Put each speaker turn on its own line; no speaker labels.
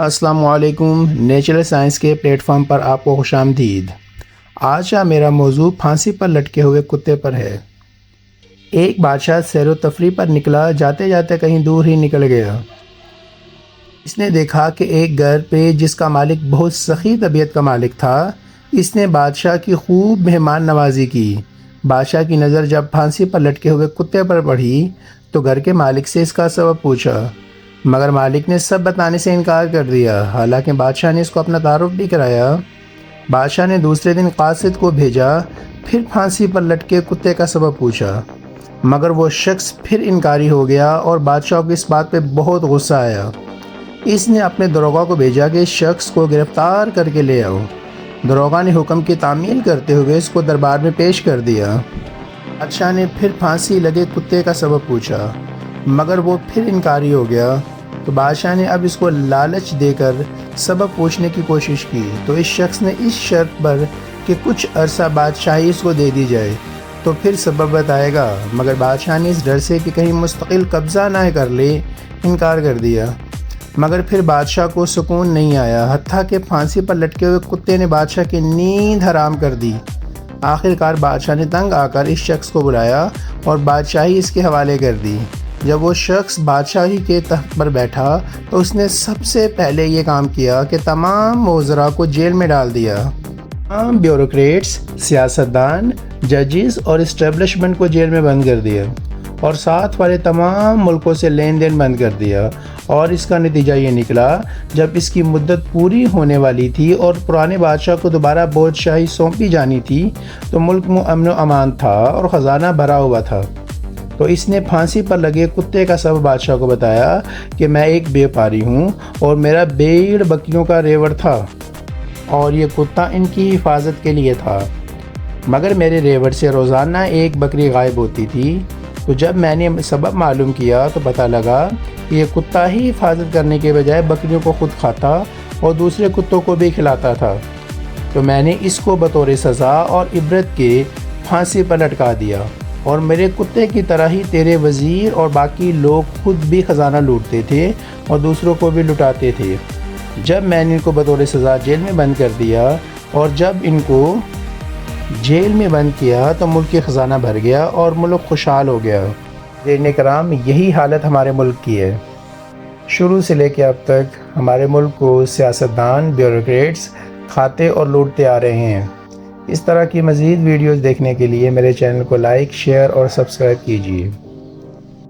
السلام علیکم۔ Natural science کے پلیٹ فارم پر آپ کو خوش آمدید۔ آج کا میرا موضوع پھانسی پر لٹکے ہوئے کتے پر ہے۔ ایک بادشاہ سیر و تفریح پر نکلا، جاتے جاتے کہیں دور ہی نکل گیا۔ اس نے دیکھا کہ ایک گھر پہ جس کا مالک بہت سخی طبیعت کا مالک تھا، اس نے بادشاہ کی خوب مہمان نوازی کی۔ بادشاہ کی نظر جب پھانسی پر لٹکے ہوئے کتے پر پڑی تو گھر کے مالک سے اس کا سبب پوچھا، مگر مالک نے سب بتانے سے انکار کر دیا۔ حالانکہ بادشاہ نے اس کو اپنا تعارف بھی کرایا۔ بادشاہ نے دوسرے دن قاصد کو بھیجا، پھر پھانسی پر لٹکے کتے کا سبب پوچھا، مگر وہ شخص پھر انکاری ہو گیا اور بادشاہ کو اس بات پہ بہت غصہ آیا۔ اس نے اپنے داروغہ کو بھیجا کہ اس شخص کو گرفتار کر کے لے آؤ۔ داروغہ نے حکم کی تعمیل کرتے ہوئے اس کو دربار میں پیش کر دیا۔ بادشاہ نے پھر پھانسی لگے کتے کا سبب پوچھا، مگر وہ پھر انکاری ہو گیا۔ تو بادشاہ نے اب اس کو لالچ دے کر سبب پوچھنے کی کوشش کی۔ تو اس شخص نے اس شرط پر کہ کچھ عرصہ بادشاہی اس کو دے دی جائے تو پھر سبب بتائے گا، مگر بادشاہ نے اس ڈر سے کہ کہیں مستقل قبضہ نہ کر لے انکار کر دیا۔ مگر پھر بادشاہ کو سکون نہیں آیا، حتیٰ کہ پھانسی پر لٹکے ہوئے کتے نے بادشاہ کی نیند حرام کر دی۔ آخر کار بادشاہ نے تنگ آ کر اس شخص کو بلایا اور بادشاہی اس کے حوالے کر دی۔ جب وہ شخص بادشاہی کے تخت پر بیٹھا تو اس نے سب سے پہلے یہ کام کیا کہ تمام وزراء کو جیل میں ڈال دیا۔ تمام بیوروکریٹس، سیاستدان، ججز اور اسٹیبلشمنٹ کو جیل میں بند کر دیا اور ساتھ والے تمام ملکوں سے لین دین بند کر دیا۔ اور اس کا نتیجہ یہ نکلا، جب اس کی مدت پوری ہونے والی تھی اور پرانے بادشاہ کو دوبارہ بادشاہی سونپی جانی تھی تو ملک میں امن و امان تھا اور خزانہ بھرا ہوا تھا۔ تو اس نے پھانسی پر لگے کتے کا سبب بادشاہ کو بتایا کہ میں ایک بیپاری ہوں اور میرا بھیڑ بکریوں کا ریوڑ تھا اور یہ کتا ان کی حفاظت کے لیے تھا، مگر میرے ریوڑ سے روزانہ ایک بکری غائب ہوتی تھی۔ تو جب میں نے سبب معلوم کیا تو پتہ لگا کہ یہ کتا ہی حفاظت کرنے کے بجائے بکریوں کو خود کھاتا اور دوسرے کتوں کو بھی کھلاتا تھا۔ تو میں نے اس کو بطور سزا اور عبرت کے پھانسی پر لٹکا دیا، اور میرے کتے کی طرح ہی تیرے وزیر اور باقی لوگ خود بھی خزانہ لوٹتے تھے اور دوسروں کو بھی لٹاتے تھے۔ جب میں نے ان کو بطور سزا جیل میں بند کر دیا اور جب ان کو جیل میں بند کیا تو ملک کی خزانہ بھر گیا اور ملک خوشحال ہو گیا۔ ناظرین کرام، یہی حالت ہمارے ملک کی ہے۔ شروع سے لے کے اب تک ہمارے ملک کو سیاستدان، بیوروکریٹس کھاتے اور لوٹتے آ رہے ہیں۔ اس طرح کی مزید ویڈیوز دیکھنے کے لیے میرے چینل کو لائک، شیئر اور سبسکرائب کیجیے۔